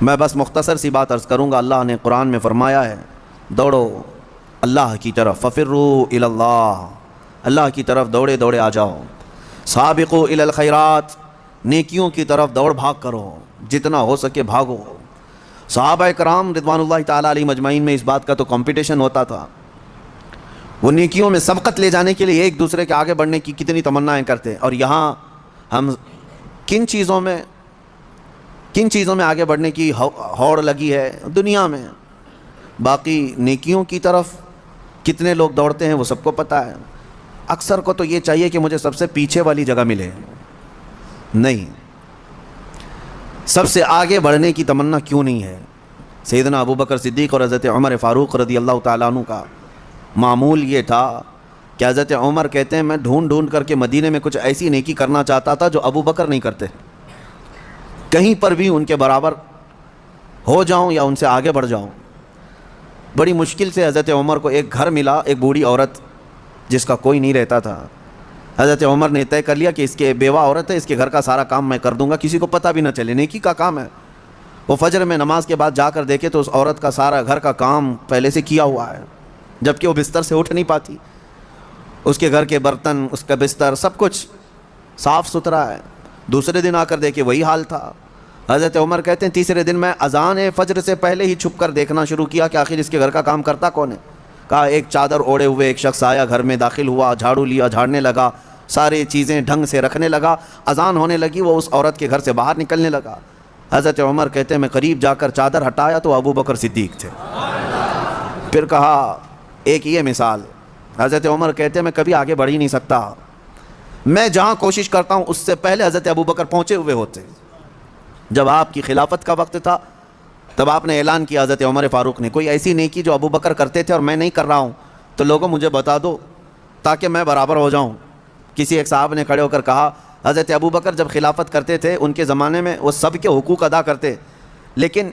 میں بس مختصر سی بات عرض کروں گا۔ اللہ نے قرآن میں فرمایا ہے دوڑو اللہ کی طرف، ففروا الی اللہ، اللہ کی طرف دوڑے دوڑے آ جاؤ، سابقوا الی الخیرات، نیکیوں کی طرف دوڑ بھاگ کرو، جتنا ہو سکے بھاگو۔ صحابہ کرام رضوان اللہ تعالیٰ علیہ مجمعین میں اس بات کا تو کمپٹیشن ہوتا تھا، وہ نیکیوں میں سبقت لے جانے کے لیے ایک دوسرے کے آگے بڑھنے کی کتنی تمنائیں کرتے۔ اور یہاں ہم کن چیزوں میں آگے بڑھنے کی ہوڑ لگی ہے دنیا میں، باقی نیکیوں کی طرف کتنے لوگ دوڑتے ہیں وہ سب کو پتہ ہے۔ اکثر کو تو یہ چاہیے کہ مجھے سب سے پیچھے والی جگہ ملے، نہیں، سب سے آگے بڑھنے کی تمنا کیوں نہیں ہے؟ سیدنا ابو بکر صدیق اور حضرت عمر فاروق رضی اللہ تعالیٰ عنہ کا معمول یہ تھا کہ حضرت عمر کہتے ہیں میں ڈھونڈ ڈھونڈ کر کے مدینے میں کچھ ایسی نیکی کرنا چاہتا تھا جو ابو بکر نہیں کرتے، کہیں پر بھی ان کے برابر ہو جاؤں یا ان سے آگے بڑھ جاؤں۔ بڑی مشکل سے حضرت عمر کو ایک گھر ملا، ایک بوڑھی عورت جس کا کوئی نہیں رہتا تھا۔ حضرت عمر نے طے کر لیا کہ اس کے بیوہ عورت ہے، اس کے گھر کا سارا کام میں کر دوں گا، کسی کو پتہ بھی نہ چلے، نیکی کا کام ہے۔ وہ فجر میں نماز کے بعد جا کر دیکھے تو اس عورت کا سارا گھر کا کام پہلے سے کیا ہوا ہے، جبکہ وہ بستر سے اٹھ نہیں پاتی، اس کے گھر کے برتن، اس کا بستر، سب کچھ صاف ستھرا ہے۔ دوسرے دن آ کر دیکھے وہی حال تھا۔ حضرت عمر کہتے ہیں تیسرے دن میں اذان فجر سے پہلے ہی چھپ کر دیکھنا شروع کیا کہ آخر اس کے گھر کا کام کرتا کون ہے۔ کہا ایک چادر اوڑے ہوئے ایک شخص آیا، گھر میں داخل ہوا، جھاڑو لیا، جھاڑنے لگا، ساری چیزیں ڈھنگ سے رکھنے لگا، اذان ہونے لگی، وہ اس عورت کے گھر سے باہر نکلنے لگا۔ حضرت عمر کہتے ہیں میں قریب جا کر چادر ہٹایا تو ابو بکر صدیق تھے۔ پھر کہا ایک یہ مثال، حضرت عمر کہتے ہیں میں کبھی آگے بڑھ ہی نہیں سکتا، میں جہاں کوشش کرتا ہوں اس سے پہلے حضرت ابو بکر پہنچے ہوئے ہوتے۔ جب آپ کی خلافت کا وقت تھا تب آپ نے اعلان کیا حضرت عمر فاروق نے کوئی ایسی نیکی جو ابو بکر کرتے تھے اور میں نہیں کر رہا ہوں تو لوگوں مجھے بتا دو تاکہ میں برابر ہو جاؤں۔ کسی ایک صاحب نے کھڑے ہو کر کہا حضرت ابو بکر جب خلافت کرتے تھے ان کے زمانے میں وہ سب کے حقوق ادا کرتے، لیکن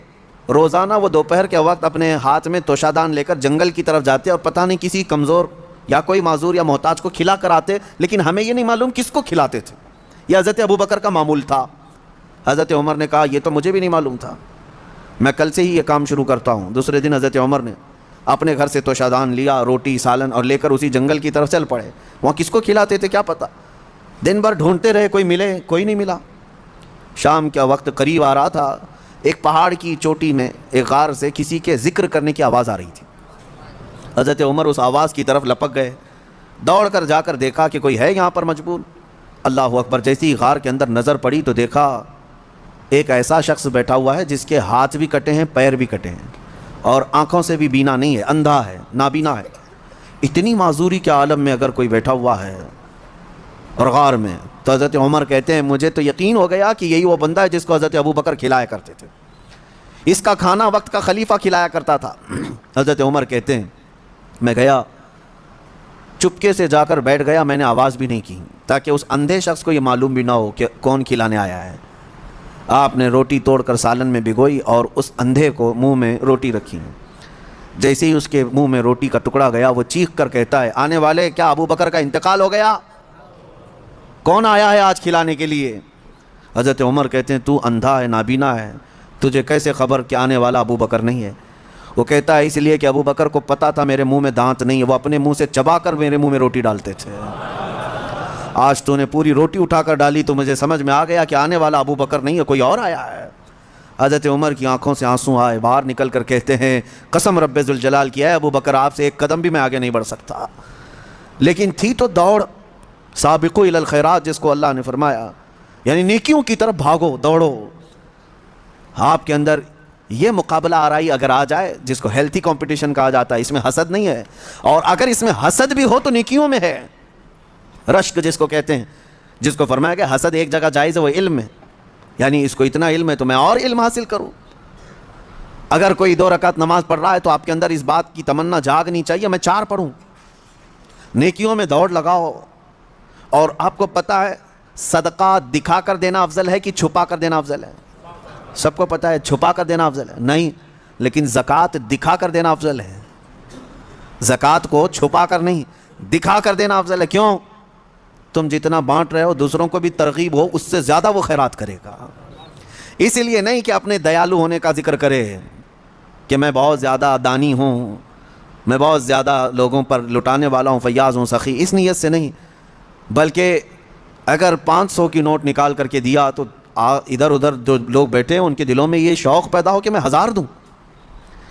روزانہ وہ دوپہر کے وقت اپنے ہاتھ میں توشادان لے کر جنگل کی طرف جاتے اور پتہ نہیں کسی کمزور یا کوئی معذور یا محتاج کو کھلا کر آتے، لیکن ہمیں یہ نہیں معلوم کس کو کھلاتے تھے۔ یہ حضرت ابو بکر کا معمول تھا۔ حضرت عمر نے کہا یہ تو مجھے بھی نہیں معلوم تھا، میں کل سے ہی یہ کام شروع کرتا ہوں۔ دوسرے دن حضرت عمر نے اپنے گھر سے توشادان لیا، روٹی سالن، اور لے کر اسی جنگل کی طرف چل پڑے۔ وہاں کس کو کھلاتے تھے کیا پتہ، دن بھر ڈھونڈتے رہے، کوئی ملے، کوئی نہیں ملا۔ شام کا وقت قریب آ رہا تھا، ایک پہاڑ کی چوٹی میں ایک غار سے کسی کے ذکر کرنے کی آواز آ رہی تھی۔ حضرت عمر اس آواز کی طرف لپک گئے، دوڑ کر جا کر دیکھا کہ کوئی ہے یہاں پر مجبور۔ اللہ اکبر، جیسی ہی غار کے اندر نظر پڑی تو دیکھا ایک ایسا شخص بیٹھا ہوا ہے جس کے ہاتھ بھی کٹے ہیں، پیر بھی کٹے ہیں، اور آنکھوں سے بھی بینا نہیں ہے، اندھا ہے، نابینا ہے۔ اتنی معذوری کے عالم میں اگر کوئی بیٹھا ہوا ہے اور غار میں، تو حضرت عمر کہتے ہیں مجھے تو یقین ہو گیا کہ یہی وہ بندہ ہے جس کو حضرت ابو بکر کھلایا کرتے تھے، اس کا کھانا وقت کا خلیفہ کھلایا کرتا تھا۔ حضرت عمر کہتے ہیں میں گیا، چپکے سے جا کر بیٹھ گیا، میں نے آواز بھی نہیں کی تاکہ اس اندھے شخص کو یہ معلوم بھی نہ ہو کہ کون کھلانے آیا ہے۔ آپ نے روٹی توڑ کر سالن میں بھگوئی اور اس اندھے کو منہ میں روٹی رکھی۔ جیسے ہی اس کے منہ میں روٹی کا ٹکڑا گیا وہ چیخ کر کہتا ہے آنے والے، کیا ابو بکر کا انتقال ہو گیا؟ کون آیا ہے آج کھلانے کے لیے؟ حضرت عمر کہتے ہیں تو اندھا ہے، نابینا ہے، تجھے کیسے خبر کہ آنے والا ابو بکر نہیں ہے؟ وہ کہتا ہے اس لیے کہ ابو بکر کو پتہ تھا میرے منہ میں دانت نہیں ہے، وہ اپنے منہ سے چبا کر میرے منہ میں روٹی ڈالتے تھے۔ آج تو نے پوری روٹی اٹھا کر ڈالی تو مجھے سمجھ میں آ گیا کہ آنے والا ابو بکر نہیں ہے، کوئی اور آیا ہے۔ حضرت عمر کی آنکھوں سے آنسو آئے، باہر نکل کر کہتے ہیں قسم رب ذوالجلال کی ہے ابو بکر آپ سے ایک قدم بھی میں آگے نہیں بڑھ سکتا۔ لیکن تھی تو دوڑ، سابقوا الی الخیرات جس کو اللہ نے فرمایا، یعنی نیکیوں کی طرف بھاگو، دوڑو۔ آپ کے اندر یہ مقابلہ آرائی اگر آ جائے، جس کو ہیلتھی کمپٹیشن کہا جاتا ہے، اس میں حسد نہیں ہے، اور اگر اس میں حسد بھی ہو تو نیکیوں میں ہے۔ رشک جس کو کہتے ہیں، جس کو فرمایا کہ حسد ایک جگہ جائز ہے وہ علم ہے، یعنی اس کو اتنا علم ہے تو میں اور علم حاصل کروں۔ اگر کوئی 2 رکعت نماز پڑھ رہا ہے تو آپ کے اندر اس بات کی تمنا جاگنی چاہیے میں 4 پڑھوں۔ نیکیوں میں دوڑ لگاؤ، اور آپ کو پتہ ہے صدقہ دکھا کر دینا افضل ہے کہ چھپا کر دینا افضل ہے؟ سب کو پتہ ہے چھپا کر دینا افضل ہے، نہیں، لیکن زکوٰۃ دکھا کر دینا افضل ہے۔ زکوٰۃ کو چھپا کر نہیں، دکھا کر دینا افضل ہے۔ کیوں؟ تم جتنا بانٹ رہے ہو دوسروں کو بھی ترغیب ہو، اس سے زیادہ وہ خیرات کرے گا۔ اسی لیے نہیں کہ اپنے دیالو ہونے کا ذکر کرے کہ میں بہت زیادہ دانی ہوں، میں بہت زیادہ لوگوں پر لٹانے والا ہوں، فیاض ہوں، سخی، اس نیت سے نہیں، بلکہ اگر 500 کی نوٹ نکال کر کے دیا تو ادھر ادھر جو لوگ بیٹھے ہیں ان کے دلوں میں یہ شوق پیدا ہو کہ میں 1000 دوں،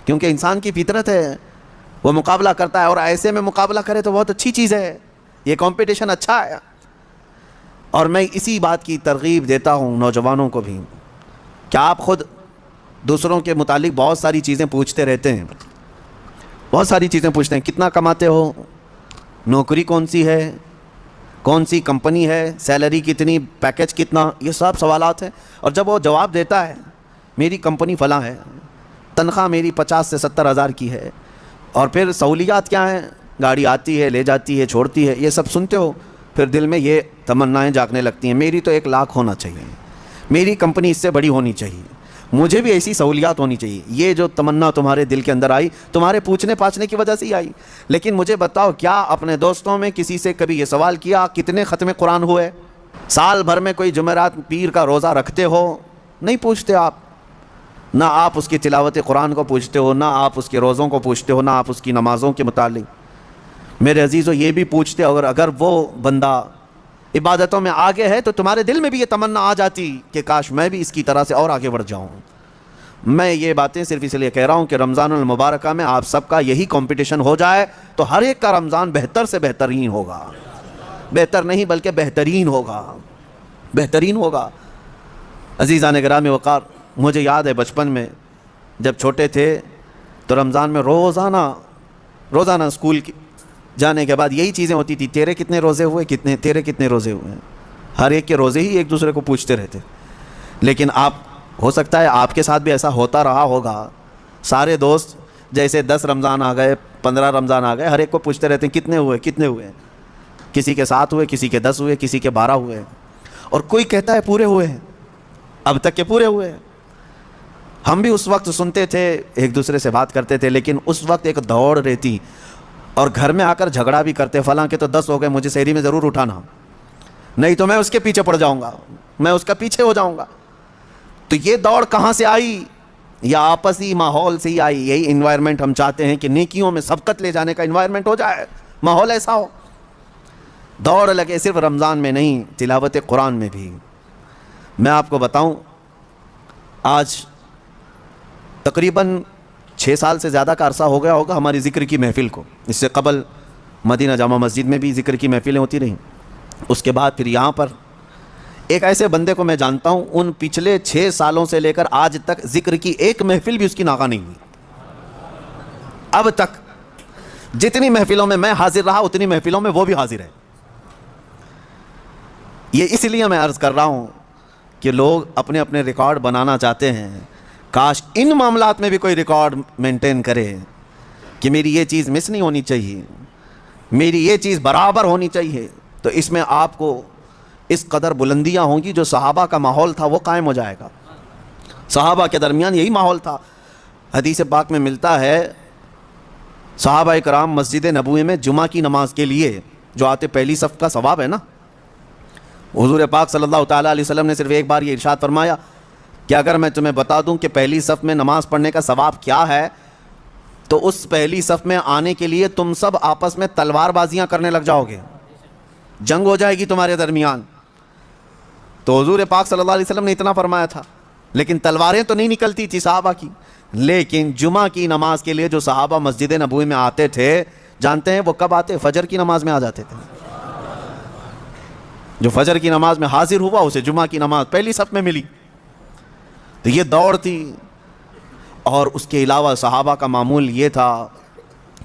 کیونکہ انسان کی فطرت ہے، وہ مقابلہ کرتا ہے، اور ایسے میں مقابلہ کرے تو بہت اچھی چیز ہے، یہ کمپٹیشن اچھا ہے۔ اور میں اسی بات کی ترغیب دیتا ہوں نوجوانوں کو بھی کہ آپ خود دوسروں کے متعلق بہت ساری چیزیں پوچھتے رہتے ہیں، بہت ساری چیزیں پوچھتے ہیں، کتنا کماتے ہو، نوکری کون سی ہے، کون سی کمپنی ہے، سیلری کتنی، پیکج کتنا، یہ سب سوالات ہیں۔ اور جب وہ جواب دیتا ہے میری کمپنی فلاں ہے، تنخواہ میری 50 سے 70 ہزار کی ہے، اور پھر سہولیات کیا ہیں، گاڑی آتی ہے، لے جاتی ہے، چھوڑتی ہے، یہ سب سنتے ہو، پھر دل میں یہ تمنائیں جاگنے لگتی ہیں، میری تو 1 لاکھ ہونا چاہیے، میری کمپنی اس سے بڑی ہونی چاہیے، مجھے بھی ایسی سہولیات ہونی چاہیے۔ یہ جو تمنا تمہارے دل کے اندر آئی، تمہارے پوچھنے پاچھنے کی وجہ سے ہی آئی۔ لیکن مجھے بتاؤ، کیا اپنے دوستوں میں کسی سے کبھی یہ سوال کیا کتنے ختم قرآن ہوئے؟ سال بھر میں کوئی جمعرات پیر کا روزہ رکھتے ہو؟ نہیں پوچھتے آپ، نہ آپ اس کی تلاوت قرآن کو پوچھتے ہو، نہ آپ اس کے روزوں کو پوچھتے ہو، نہ آپ اس کی نمازوں کے متعلق۔ میرے عزیزو، یہ بھی پوچھتے، اگر وہ بندہ عبادتوں میں آگے ہے تو تمہارے دل میں بھی یہ تمنا آ جاتی کہ کاش میں بھی اس کی طرح سے اور آگے بڑھ جاؤں۔ میں یہ باتیں صرف اس لیے کہہ رہا ہوں کہ رمضان المبارکہ میں آپ سب کا یہی کمپٹیشن ہو جائے تو ہر ایک کا رمضان بہتر سے بہترین ہوگا، بہتر نہیں بلکہ بہترین ہوگا، بہترین ہوگا۔ عزیزان گرامی وقار، مجھے یاد ہے بچپن میں جب چھوٹے تھے تو رمضان میں روزانہ اسکول جانے کے بعد یہی چیزیں ہوتی تھی، تیرے کتنے روزے ہوئے، تیرے کتنے روزے ہوئے ہیں، ہر ایک کے روزے ہی ایک دوسرے کو پوچھتے رہتے۔ لیکن ہو سکتا ہے آپ کے ساتھ بھی ایسا ہوتا رہا ہوگا، سارے دوست جیسے 10 رمضان آ گئے، 15 رمضان آ گئے، ہر ایک کو پوچھتے رہتے ہیں کتنے ہوئے، کسی کے 7 ہوئے، کسی کے 10 ہوئے، کسی کے 12 ہوئے، اور کوئی کہتا ہے پورے ہوئے ہیں، اب تک کے پورے ہوئے ہیں۔ ہم بھی اس وقت سنتے تھے، ایک دوسرے سے بات کرتے تھے، لیکن اس وقت ایک دوڑ رہتی، اور گھر میں آ کر جھگڑا بھی کرتے، فلاں کے تو 10 ہو گئے، مجھے سحری میں ضرور اٹھانا، نہیں تو میں اس کے پیچھے پڑ جاؤں گا، میں اس کا پیچھے ہو جاؤں گا۔ تو یہ دوڑ کہاں سے آئی؟ یا آپسی ماحول سے ہی آئی۔ یہی انوائرمنٹ ہم چاہتے ہیں کہ نیکیوں میں سبقت لے جانے کا انوائرمنٹ ہو جائے، ماحول ایسا ہو، دوڑ لگے، صرف رمضان میں نہیں، تلاوت قرآن میں بھی۔ میں آپ کو بتاؤں، آج تقریباً 6 سال سے زیادہ کا عرصہ ہو گیا ہوگا ہماری ذکر کی محفل کو۔ اس سے قبل مدینہ جامع مسجد میں بھی ذکر کی محفلیں ہوتی رہیں، اس کے بعد پھر یہاں پر ایک ایسے بندے کو میں جانتا ہوں، ان پچھلے 6 سالوں سے لے کر آج تک ذکر کی ایک محفل بھی اس کی ناغہ نہیں ہوئی۔ اب تک جتنی محفلوں میں حاضر رہا، اتنی محفلوں میں وہ بھی حاضر ہے۔ یہ اس لیے میں عرض کر رہا ہوں کہ لوگ اپنے اپنے ریکارڈ بنانا چاہتے ہیں، کاش ان معاملات میں بھی کوئی ریکارڈ مینٹین کرے کہ میری یہ چیز مس نہیں ہونی چاہیے، میری یہ چیز برابر ہونی چاہیے، تو اس میں آپ کو اس قدر بلندیاں ہوں گی، جو صحابہ کا ماحول تھا وہ قائم ہو جائے گا۔ صحابہ کے درمیان یہی ماحول تھا۔ حدیث پاک میں ملتا ہے، صحابہ کرام مسجد نبوی میں جمعہ کی نماز کے لیے جو آتے، پہلی صف کا ثواب ہے نا، حضور پاک صلی اللہ تعالیٰ علیہ وسلم نے صرف ایک بار یہ ارشاد فرمایا کہ اگر میں تمہیں بتا دوں کہ پہلی صف میں نماز پڑھنے کا ثواب کیا ہے، تو اس پہلی صف میں آنے کے لیے تم سب آپس میں تلوار بازیاں کرنے لگ جاؤ گے، جنگ ہو جائے گی تمہارے درمیان۔ تو حضور پاک صلی اللہ علیہ وسلم نے اتنا فرمایا تھا، لیکن تلواریں تو نہیں نکلتی تھی صحابہ کی۔ لیکن جمعہ کی نماز کے لیے جو صحابہ مسجد نبوی میں آتے تھے، جانتے ہیں وہ کب آتے؟ فجر کی نماز میں آ جاتے تھے۔ جو فجر کی نماز میں حاضر ہوا اسے جمعہ کی نماز پہلی صف میں ملی۔ تو یہ دوڑ تھی۔ اور اس کے علاوہ صحابہ کا معمول یہ تھا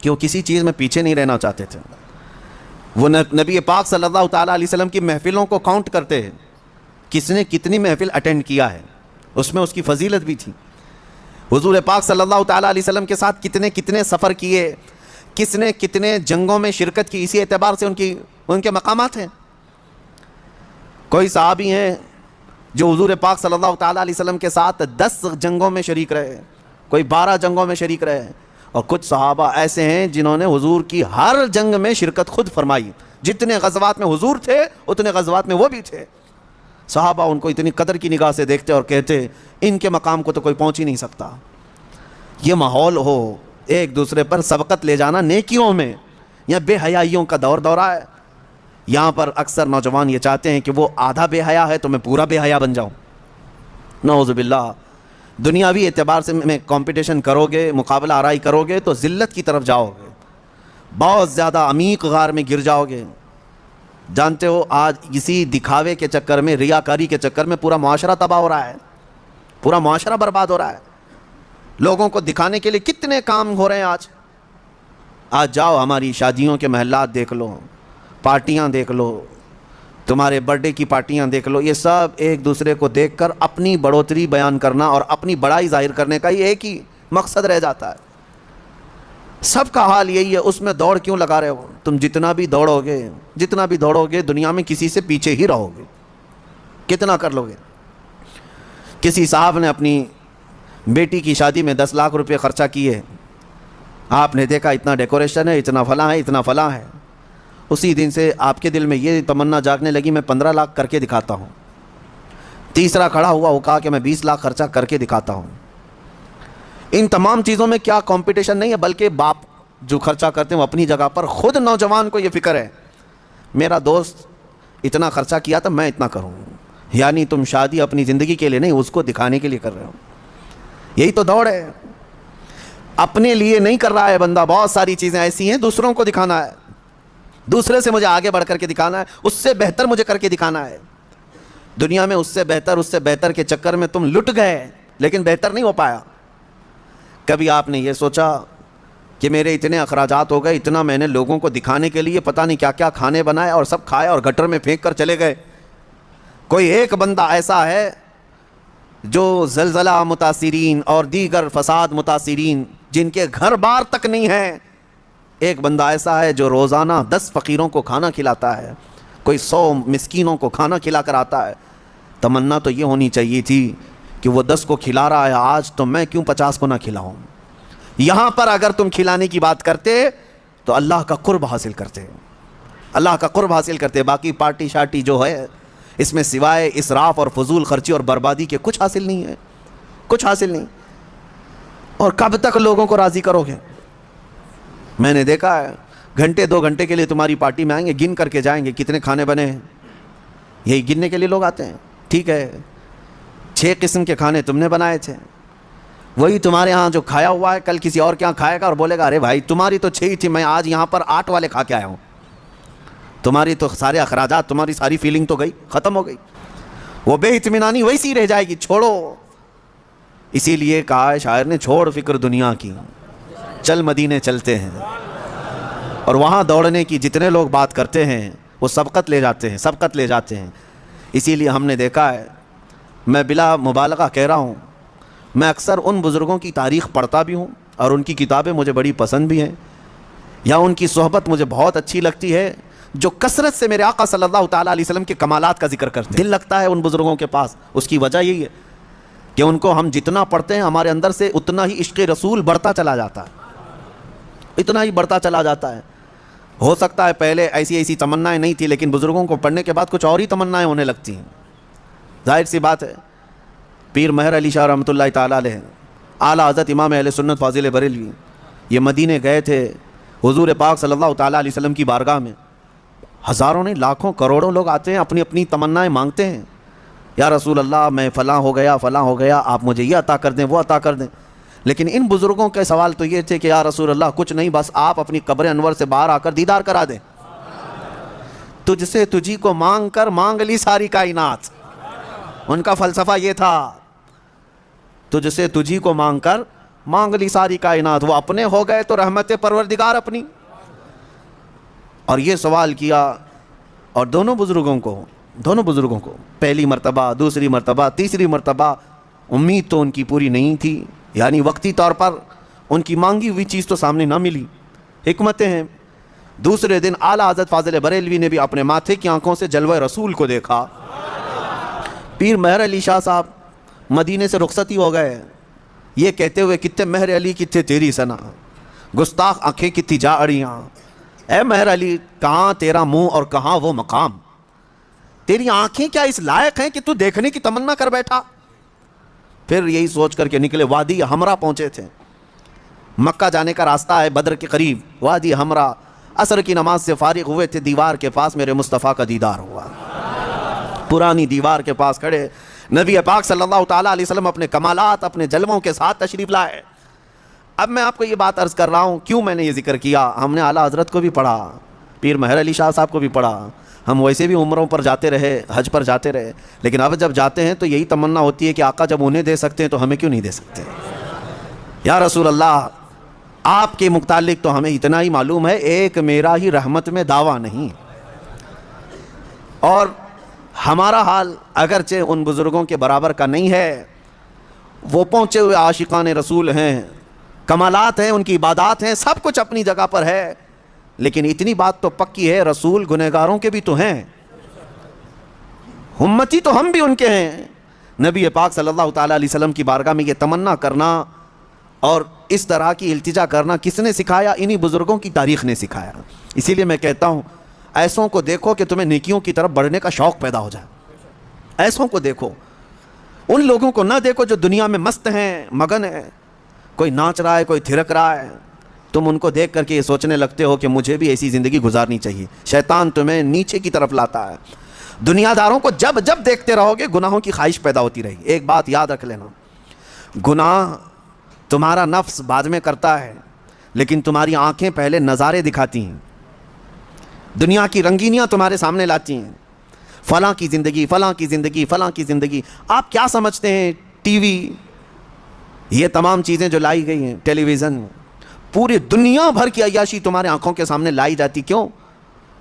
کہ وہ کسی چیز میں پیچھے نہیں رہنا چاہتے تھے۔ وہ نبی پاک صلی اللہ تعالیٰ علیہ وسلم کی محفلوں کو کاؤنٹ کرتے ہیں، کس نے کتنی محفل اٹینڈ کیا ہے، اس میں اس کی فضیلت بھی تھی۔ حضور پاک صلی اللہ تعالیٰ علیہ وسلم کے ساتھ کتنے سفر کیے، کس نے کتنے جنگوں میں شرکت کی، اسی اعتبار سے ان کے مقامات ہیں۔ کوئی صحابی ہیں جو حضور پاک صلی اللہ تعالیٰ علیہ وسلم کے ساتھ 10 جنگوں میں شریک رہے، کوئی 12 جنگوں میں شریک رہے، اور کچھ صحابہ ایسے ہیں جنہوں نے حضور کی ہر جنگ میں شرکت خود فرمائی۔ جتنے غزوات میں حضور تھے اتنے غزوات میں وہ بھی تھے۔ صحابہ ان کو اتنی قدر کی نگاہ سے دیکھتے اور کہتے ان کے مقام کو تو کوئی پہنچ ہی نہیں سکتا۔ یہ ماحول ہو ایک دوسرے پر سبقت لے جانا نیکیوں میں، یا بے حیائیوں کا دورہ ہے۔ یہاں پر اکثر نوجوان یہ چاہتے ہیں کہ وہ آدھا بے حیا ہے تو میں پورا بے حیا بن جاؤں۔ نعوذ باللہ، دنیاوی اعتبار سے میں کمپٹیشن کرو گے، مقابلہ آرائی کرو گے تو ذلت کی طرف جاؤ گے، بہت زیادہ عمیق غار میں گر جاؤ گے۔ جانتے ہو آج اسی دکھاوے کے چکر میں، ریاکاری کے چکر میں پورا معاشرہ تباہ ہو رہا ہے، پورا معاشرہ برباد ہو رہا ہے۔ لوگوں کو دکھانے کے لیے کتنے کام ہو رہے ہیں آج جاؤ ہماری شادیوں کے محلات دیکھ لو، پارٹیاں دیکھ لو، تمہارے برتھ ڈے کی پارٹیاں دیکھ لو، یہ سب ایک دوسرے کو دیکھ کر اپنی بڑھوتری بیان کرنا اور اپنی بڑائی ظاہر کرنے کا یہ ایک ہی مقصد رہ جاتا ہے۔ سب کا حال یہی ہے، اس میں دوڑ کیوں لگا رہے ہو؟ تم جتنا بھی دوڑو گے دنیا میں کسی سے پیچھے ہی رہو گے، کتنا کر لو گے۔ کسی صاحب نے اپنی بیٹی کی شادی میں 10 لاکھ روپے خرچہ کیے، آپ نے دیکھا اتنا ڈیکوریشن ہے، اتنا فلاں ہے، اتنا فلاں ہے، اسی دن سے آپ کے دل میں یہ تمنا جاگنے لگی میں 15 لاکھ کر کے دکھاتا ہوں۔ تیسرا کھڑا ہوا وہ کہا کہ میں 20 لاکھ خرچہ کر کے دکھاتا ہوں۔ ان تمام چیزوں میں کیا کمپٹیشن نہیں ہے، بلکہ باپ جو خرچہ کرتے ہیں وہ اپنی جگہ پر، خود نوجوان کو یہ فکر ہے میرا دوست اتنا خرچہ کیا تھا میں اتنا کروں۔ یعنی تم شادی اپنی زندگی کے لیے نہیں، اس کو دکھانے کے لیے کر رہے ہو۔ یہی تو دوڑ ہے، اپنے لیے نہیں کر رہا ہے بندہ۔ بہت ساری چیزیں ایسی ہیں دوسروں کو دکھانا ہے، دوسرے سے مجھے آگے بڑھ کر کے دکھانا ہے، اس سے بہتر مجھے کر کے دکھانا ہے۔ دنیا میں اس سے بہتر کے چکر میں تم لٹ گئے، لیکن بہتر نہیں ہو پایا۔ کبھی آپ نے یہ سوچا کہ میرے اتنے اخراجات ہو گئے، اتنا میں نے لوگوں کو دکھانے کے لیے پتہ نہیں کیا کیا کھانے بنائے اور سب کھائے اور گٹر میں پھینک کر چلے گئے۔ کوئی ایک بندہ ایسا ہے جو زلزلہ متاثرین اور دیگر فساد متاثرین جن کے گھر بار تک نہیں ہے، ایک بندہ ایسا ہے جو روزانہ 10 فقیروں کو کھانا کھلاتا ہے، کوئی 100 مسکینوں کو کھانا کھلا کر آتا ہے۔ تمنا تو یہ ہونی چاہیے تھی کہ وہ 10 کو کھلا رہا ہے آج، تو میں کیوں 50 کو نہ کھلاؤں۔ یہاں پر اگر تم کھلانے کی بات کرتے تو اللہ کا قرب حاصل کرتے، اللہ کا قرب حاصل کرتے۔ باقی پارٹی شارٹی جو ہے اس میں سوائے اسراف اور فضول خرچی اور بربادی کے کچھ حاصل نہیں ہے، کچھ حاصل نہیں۔ اور کب تک لوگوں کو راضی کرو گے؟ میں نے دیکھا ہے گھنٹے 2 گھنٹے کے لیے تمہاری پارٹی میں آئیں گے، گن کر کے جائیں گے کتنے کھانے بنے ہیں، یہی گننے کے لیے لوگ آتے ہیں۔ ٹھیک ہے 6 قسم کے کھانے تم نے بنائے تھے، وہی تمہارے ہاں جو کھایا ہوا ہے کل کسی اور کے ہاں کھائے گا اور بولے گا ارے بھائی تمہاری تو 6 ہی تھی، میں آج یہاں پر 8 والے کھا کے آیا ہوں۔ تمہاری تو سارے اخراجات، تمہاری ساری فیلنگ تو گئی، ختم ہو گئی، وہ بے اطمینانی ویسی رہ جائے گی۔ چھوڑو، اسی لیے کہا ہے شاعر نے چھوڑ فکر دنیا کی، چل مدینے چلتے ہیں۔ اور وہاں دوڑنے کی جتنے لوگ بات کرتے ہیں وہ سبقت لے جاتے ہیں۔ اسی لیے ہم نے دیکھا ہے، میں بلا مبالغہ کہہ رہا ہوں، میں اکثر ان بزرگوں کی تاریخ پڑھتا بھی ہوں اور ان کی کتابیں مجھے بڑی پسند بھی ہیں، یا ان کی صحبت مجھے بہت اچھی لگتی ہے جو کثرت سے میرے آقا صلی اللہ تعالیٰ علیہ وسلم کے کمالات کا ذکر کرتے ہیں۔ دل لگتا ہے ان بزرگوں کے پاس، اس کی وجہ یہی ہے کہ ان کو ہم جتنا پڑھتے ہیں ہمارے اندر سے اتنا ہی عشق رسول بڑھتا چلا جاتا ہے، اتنا ہی بڑھتا چلا جاتا ہے۔ ہو سکتا ہے پہلے ایسی تمنائیں نہیں تھی، لیکن بزرگوں کو پڑھنے کے بعد کچھ اور ہی تمنائیں ہونے لگتی ہیں۔ ظاہر سی بات ہے، پیر مہر علی شاہ رحمۃ اللہ تعالیٰ علیہ، اعلیٰ حضرت امام اہل سنت فاضل بریلوی، یہ مدینے گئے تھے حضور پاک صلی اللہ تعالیٰ علیہ وسلم کی بارگاہ میں۔ ہزاروں نہیں لاکھوں کروڑوں لوگ آتے ہیں، اپنی اپنی تمنائیں مانگتے ہیں، یا رسول اللہ میں فلاں ہو گیا، آپ مجھے یہ عطا کر دیں، وہ عطا کر دیں۔ لیکن ان بزرگوں کے سوال تو یہ تھے کہ یا رسول اللہ کچھ نہیں، بس آپ اپنی قبر انور سے باہر آ کر دیدار کرا دیں، تجھ سے تجھی کو مانگ کر مانگ لی ساری کائنات۔ ان کا فلسفہ یہ تھا، تجھ سے تجھی کو مانگ کر مانگ لی ساری کائنات، وہ اپنے ہو گئے تو رحمت پروردگار اپنی۔ اور یہ سوال کیا، اور دونوں بزرگوں کو پہلی مرتبہ، دوسری مرتبہ، تیسری مرتبہ امید تو ان کی پوری نہیں تھی، یعنی وقتی طور پر ان کی مانگی ہوئی چیز تو سامنے نہ ملی، حکمتیں ہیں۔ دوسرے دن اعلیٰ حضرت فاضل بریلوی نے بھی اپنے ماتھے کی آنکھوں سے جلوہ رسول کو دیکھا۔ پیر مہر علی شاہ صاحب مدینے سے رخصتی ہو گئے، یہ کہتے ہوئے کتے مہر علی کتے تیری سنا، گستاخ آنکھیں کتی جا اڑیاں، اے مہر علی کہاں تیرا منہ اور کہاں وہ مقام۔ تیری آنکھیں کیا اس لائق ہیں کہ تو دیکھنے کی تمنا کر بیٹھا؟ پھر یہی سوچ کر کے نکلے، وادی حمرا پہنچے تھے، مکہ جانے کا راستہ ہے بدر کے قریب، وادی حمرا، عصر کی نماز سے فارغ ہوئے تھے، دیوار کے پاس میرے مصطفیٰ کا دیدار ہوا، پرانی دیوار کے پاس کھڑے نبی پاک صلی اللہ تعالیٰ علیہ وسلم اپنے کمالات، اپنے جلووں کے ساتھ تشریف لائے۔ اب میں آپ کو یہ بات عرض کر رہا ہوں، کیوں میں نے یہ ذکر کیا؟ ہم نے اعلیٰ حضرت کو بھی پڑھا، پیر مہر علی شاہ صاحب کو بھی پڑھا، ہم ویسے بھی عمروں پر جاتے رہے، حج پر جاتے رہے، لیکن اب جب جاتے ہیں تو یہی تمنا ہوتی ہے کہ آقا جب انہیں دے سکتے ہیں تو ہمیں کیوں نہیں دے سکتے؟ یا رسول اللہ، آپ کے متعلق تو ہمیں اتنا ہی معلوم ہے، ایک میرا ہی رحمت میں دعویٰ نہیں، اور ہمارا حال اگرچہ ان بزرگوں کے برابر کا نہیں ہے، وہ پہنچے ہوئے عاشقان رسول ہیں، کمالات ہیں، ان کی عبادات ہیں، سب کچھ اپنی جگہ پر ہے، لیکن اتنی بات تو پکی ہے، رسول گنہگاروں کے بھی تو ہیں، امتی تو ہم بھی ان کے ہیں۔ نبی پاک صلی اللہ تعالیٰ علیہ وسلم کی بارگاہ میں یہ تمنا کرنا اور اس طرح کی التجا کرنا کس نے سکھایا؟ انہی بزرگوں کی تاریخ نے سکھایا۔ اسی لیے میں کہتا ہوں، ایسوں کو دیکھو کہ تمہیں نیکیوں کی طرف بڑھنے کا شوق پیدا ہو جائے، ایسوں کو دیکھو، ان لوگوں کو نہ دیکھو جو دنیا میں مست ہیں، مگن ہیں، کوئی ناچ رہا ہے، کوئی تھرک رہا ہے، تم ان کو دیکھ کر کے یہ سوچنے لگتے ہو کہ مجھے بھی ایسی زندگی گزارنی چاہیے۔ شیطان تمہیں نیچے کی طرف لاتا ہے۔ دنیا داروں کو جب جب دیکھتے رہو گے گناہوں کی خواہش پیدا ہوتی رہے گی۔ ایک بات یاد رکھ لینا، گناہ تمہارا نفس بعد میں کرتا ہے، لیکن تمہاری آنکھیں پہلے نظارے دکھاتی ہیں، دنیا کی رنگینیاں تمہارے سامنے لاتی ہیں، فلاں کی زندگی، فلاں کی زندگی، فلاں کی زندگی۔ آپ کیا سمجھتے ہیں ٹی وی، یہ تمام چیزیں جو لائی گئی ہیں، ٹیلی ویژن، پوری دنیا بھر کی عیاشی تمہارے آنکھوں کے سامنے لائی جاتی، کیوں؟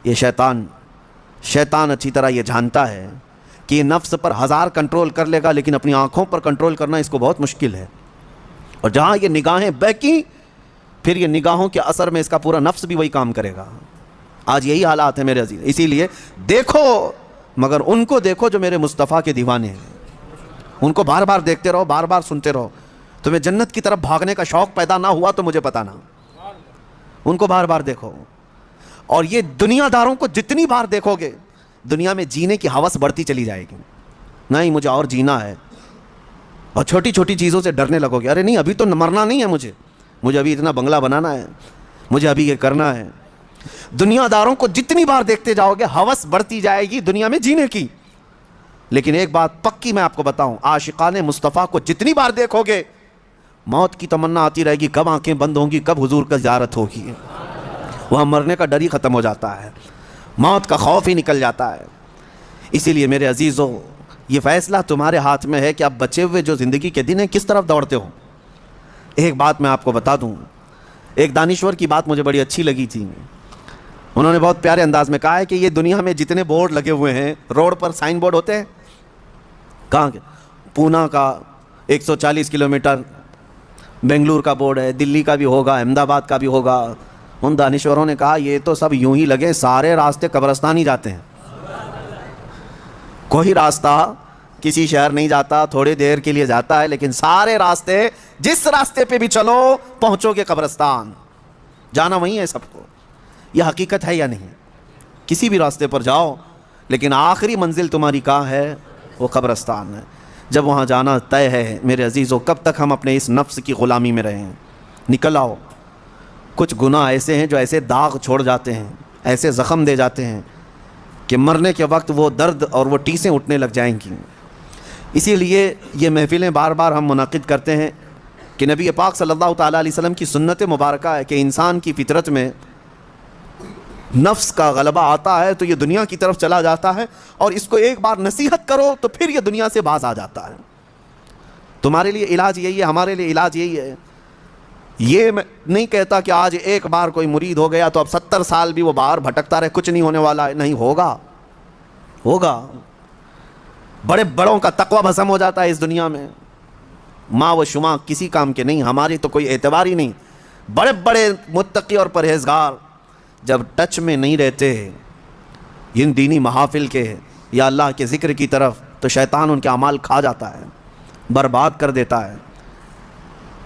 یہ شیطان اچھی طرح یہ جانتا ہے کہ یہ نفس پر ہزار کنٹرول کر لے گا، لیکن اپنی آنکھوں پر کنٹرول کرنا اس کو بہت مشکل ہے، اور جہاں یہ نگاہیں بہکی، پھر یہ نگاہوں کے اثر میں اس کا پورا نفس بھی وہی کام کرے گا۔ آج یہی حالات ہیں میرے عزیز، اسی لیے دیکھو، مگر ان کو دیکھو جو میرے مصطفیٰ کے دیوانے ہیں، ان کو بار بار دیکھتے رہو، بار بار سنتے رہو۔ تمہیں جنت کی طرف بھاگنے کا شوق پیدا نہ ہوا تو مجھے پتا نہ، ان کو بار بار دیکھو۔ اور یہ دنیا داروں کو جتنی بار دیکھو گے، دنیا میں جینے کی ہوس بڑھتی چلی جائے گی، نہیں مجھے اور جینا ہے، اور چھوٹی چھوٹی چیزوں سے ڈرنے لگو گے، ارے نہیں ابھی تو مرنا نہیں ہے، مجھے ابھی اتنا بنگلہ بنانا ہے، مجھے ابھی یہ کرنا ہے۔ دنیا داروں کو جتنی بار دیکھتے جاؤ گے ہوس بڑھتی جائے گی دنیا میں جینے کی، لیکن ایک بات پکی میں آپ کو بتاؤں، عاشقان مصطفیٰ کو جتنی بار دیکھو گے موت کی تمنا آتی رہے گی، کب آنکھیں بند ہوں گی، کب حضور کا زیارت ہوگی، وہاں مرنے کا ڈر ہی ختم ہو جاتا ہے، موت کا خوف ہی نکل جاتا ہے۔ اسی لیے میرے عزیزو، یہ فیصلہ تمہارے ہاتھ میں ہے کہ اب بچے ہوئے جو زندگی کے دن ہیں کس طرف دوڑتے ہو۔ ایک بات میں آپ کو بتا دوں، ایک دانشور کی بات مجھے بڑی اچھی لگی تھی، انہوں نے بہت پیارے انداز میں کہا ہے کہ یہ دنیا میں جتنے بورڈ لگے ہوئے ہیں، روڈ پر سائن بورڈ ہوتے ہیں، کہاں کے؟ پونا کا 140 کلومیٹر، بنگلور کا بورڈ ہے، دلی کا بھی ہوگا، احمد آباد کا بھی ہوگا۔ ان دانشوروں نے کہا یہ تو سب یوں ہی لگے، سارے راستے قبرستان ہی جاتے ہیں، کوئی راستہ کسی شہر نہیں جاتا، تھوڑی دیر کے لیے جاتا ہے، لیکن سارے راستے، جس راستے پہ بھی چلو پہنچو گے قبرستان، جانا وہیں ہے سب کو۔ یہ حقیقت ہے یا نہیں؟ کسی بھی راستے پر جاؤ، لیکن آخری منزل تمہاری کہاں ہے؟ وہ قبرستان ہے۔ جب وہاں جانا طے ہے میرے عزیزو، کب تک ہم اپنے اس نفس کی غلامی میں رہیں؟ نکل آؤ۔ کچھ گناہ ایسے ہیں جو ایسے داغ چھوڑ جاتے ہیں، ایسے زخم دے جاتے ہیں کہ مرنے کے وقت وہ درد اور وہ ٹیسیں اٹھنے لگ جائیں گی۔ اسی لیے یہ محفلیں بار بار ہم منعقد کرتے ہیں کہ نبی پاک صلی اللہ تعالیٰ علیہ وسلم کی سنت مبارکہ ہے کہ انسان کی فطرت میں نفس کا غلبہ آتا ہے تو یہ دنیا کی طرف چلا جاتا ہے، اور اس کو ایک بار نصیحت کرو تو پھر یہ دنیا سے باز آ جاتا ہے۔ تمہارے لیے علاج یہی ہے، ہمارے لیے علاج یہی ہے۔ یہ میں نہیں کہتا کہ آج ایک بار کوئی مرید ہو گیا تو اب 70 سال بھی وہ باہر بھٹکتا رہے، کچھ نہیں ہونے والا ہے، نہیں ہوگا۔ بڑے بڑوں کا تقوی بھسم ہو جاتا ہے اس دنیا میں، ماں و شما کسی کام کے نہیں، ہماری تو کوئی اعتبار ہی نہیں۔ بڑے بڑے متقی اور پرہیزگار جب ٹچ میں نہیں رہتے ان دینی محافل کے یا اللہ کے ذکر کی طرف، تو شیطان ان کے اعمال کھا جاتا ہے، برباد کر دیتا ہے۔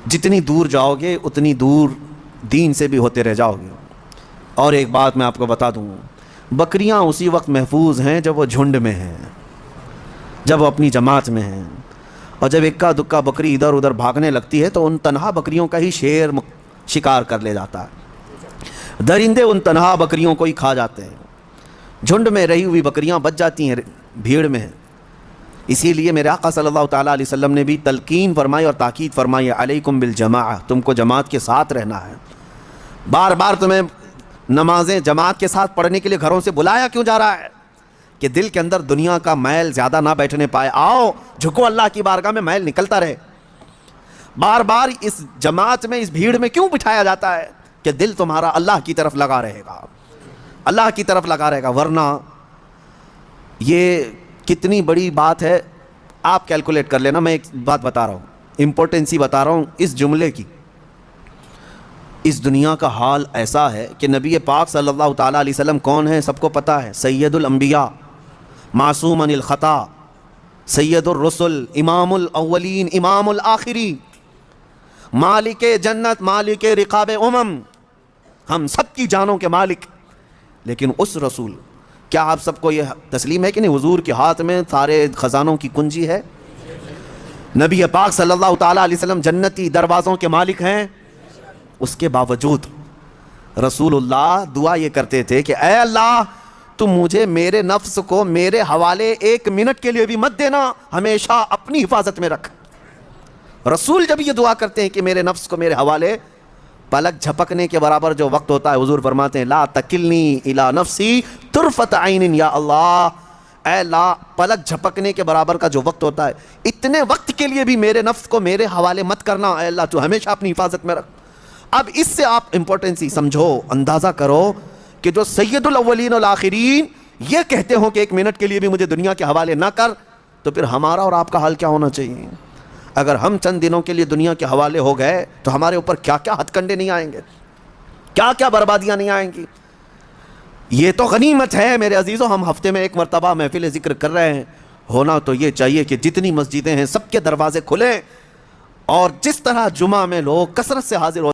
جتنی دور جاؤ گے اتنی دور دین سے بھی ہوتے رہ جاؤ گے۔ اور ایک بات میں آپ کو بتا دوں، بکریاں اسی وقت محفوظ ہیں جب وہ جھنڈ میں ہیں، جب وہ اپنی جماعت میں ہیں، اور جب اکا دکا بکری ادھر ادھر بھاگنے لگتی ہے تو ان تنہا بکریوں کا ہی شیر شکار کر لے جاتا ہے، درندے ان تنہا بکریوں کو ہی کھا جاتے ہیں، جھنڈ میں رہی ہوئی بکریاں بچ جاتی ہیں بھیڑ میں۔ اسی لیے میرے آقا صلی اللہ تعالیٰ علیہ وسلم نے بھی تلقین فرمائی اور تاکید فرمائی، علیکم بالجماعہ، تم کو جماعت کے ساتھ رہنا ہے۔ بار بار تمہیں نمازیں جماعت کے ساتھ پڑھنے کے لیے گھروں سے بلایا کیوں جا رہا ہے؟ کہ دل کے اندر دنیا کا میل زیادہ نہ بیٹھنے پائے، آؤ جھکو اللہ کی بارگاہ میں، میل نکلتا رہے۔ بار بار اس جماعت میں، اس بھیڑ میں کیوں بٹھایا جاتا ہے؟ کہ دل تمہارا اللہ کی طرف لگا رہے گا، اللہ کی طرف لگا رہے گا۔ ورنہ یہ کتنی بڑی بات ہے، آپ کیلکولیٹ کر لینا۔ میں ایک بات بتا رہا ہوں، امپورٹنسی بتا رہا ہوں اس جملے کی۔ اس دنیا کا حال ایسا ہے کہ نبی پاک صلی اللہ تعالیٰ علیہ وسلم کون ہے سب کو پتہ ہے، سید الانبیاء، معصوم عن الخطا، سید الرسل، امام الاولین امام الآخرین، مالک جنت، مالک رقاب امم، ہم سب کی جانوں کے مالک۔ لیکن اس رسول، کیا آپ سب کو یہ تسلیم ہے کہ نہیں حضور کے ہاتھ میں سارے خزانوں کی کنجی ہے؟ نبی پاک صلی اللہ تعالیٰ علیہ وسلم جنتی دروازوں کے مالک ہیں، اس کے باوجود رسول اللہ دعا یہ کرتے تھے کہ اے اللہ تم مجھے میرے نفس کو میرے حوالے ایک منٹ کے لیے بھی مت دینا، ہمیشہ اپنی حفاظت میں رکھ۔ رسول جب یہ دعا کرتے ہیں کہ میرے نفس کو میرے حوالے، پلک جھپکنے کے برابر جو وقت ہوتا ہے حضور فرماتے ہیں لا تکلنی الی نفسی طرفت عین، یا اللہ اے اللہ پلک جھپکنے کے برابر کا جو وقت ہوتا ہے اتنے وقت کے لیے بھی میرے نفس کو میرے حوالے مت کرنا، اے اللہ تو ہمیشہ اپنی حفاظت میں رکھ۔ اب اس سے آپ امپورٹنسی سمجھو، اندازہ کرو کہ جو سید الاولین والآخرین یہ کہتے ہوں کہ ایک منٹ کے لیے بھی مجھے دنیا کے حوالے نہ کر، تو پھر ہمارا اور آپ کا حال کیا ہونا چاہیے؟ اگر ہم چند دنوں کے لیے دنیا کے حوالے ہو گئے تو ہمارے اوپر کیا کیا ہتھ کنڈے نہیں آئیں گے، کیا کیا بربادیاں نہیں آئیں گی۔ یہ تو غنیمت ہے میرے عزیزوں، ہم ہفتے میں ایک مرتبہ محفل ذکر کر رہے ہیں، ہونا تو یہ چاہیے کہ جتنی مسجدیں ہیں سب کے دروازے کھلیں، اور جس طرح جمعہ میں لوگ کثرت سے حاضر ہو